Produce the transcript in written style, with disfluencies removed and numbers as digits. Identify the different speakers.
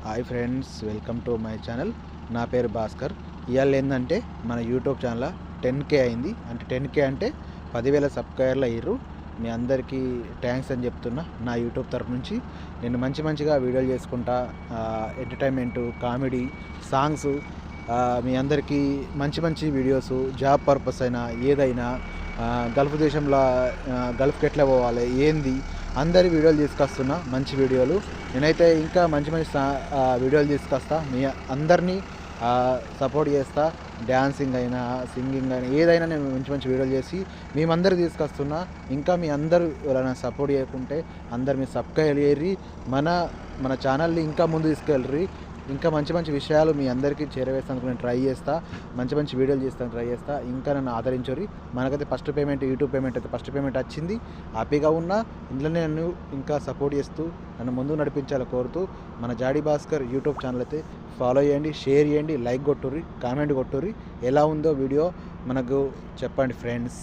Speaker 1: Hi friends, welcome to my channel. నా పేరు భాస్కర్. ఇవాళ ఏంటంటే మన యూట్యూబ్ ఛానల్ 10K అయింది. అంటే 10K అంటే 10,000 సబ్స్క్రైబర్లు అయ్యారు. మీ అందరికీ థ్యాంక్స్ అని చెప్తున్నా. నా యూట్యూబ్ తరఫు నుంచి నేను మంచిగా వీడియోలు చేసుకుంటా, ఎంటర్టైన్మెంటు, కామెడీ, సాంగ్స్, మీ అందరికీ మంచి వీడియోస్, జాబ్ పర్పస్ అయినా ఏదైనా, గల్ఫ్ దేశంలో గల్ఫ్కి ఎట్లా పోవాలి ఏంది అందరి వీడియోలు తీసుకొస్తున్నా. మంచి వీడియోలు నేనైతే ఇంకా మంచి వీడియోలు తీసుకొస్తా. మీ అందరినీ సపోర్ట్ చేస్తా. డ్యాన్సింగ్ అయినా, సింగింగ్ అయినా, ఏదైనా నేను మంచి వీడియోలు చేసి మేమందరూ తీసుకొస్తున్నా. ఇంకా మీ అందరూ ఎవరైనా సపోర్ట్ చేయకుంటే అందరు మీ సబ్స్క్రైబ్ చేయర్రి. మన ఛానల్ని ఇంకా ముందు తీసుకెళ్ళరి. ఇంకా మంచి విషయాలు మీ అందరికీ చేరవేస్తానికి నేను ట్రై చేస్తా. మంచి వీడియోలు చేస్తాను ట్రై చేస్తా. ఇంకా నన్ను ఆదరించరు. మనకైతే ఫస్ట్ పేమెంట్, యూట్యూబ్ పేమెంట్ అయితే ఫస్ట్ పేమెంట్ వచ్చింది. హ్యాపీగా ఉన్నా. ఇంట్లోనే నన్ను ఇంకా సపోర్ట్ చేస్తూ నన్ను ముందు నడిపించాలని కోరుతూ మన జాడీ భాస్కర్ యూట్యూబ్ ఛానల్ అయితే ఫాలో చేయండి, షేర్ చేయండి, లైక్ కొట్టుర్రి, కామెంట్ కొట్టుర్రి. ఎలా ఉందో వీడియో మనకు చెప్పండి ఫ్రెండ్స్.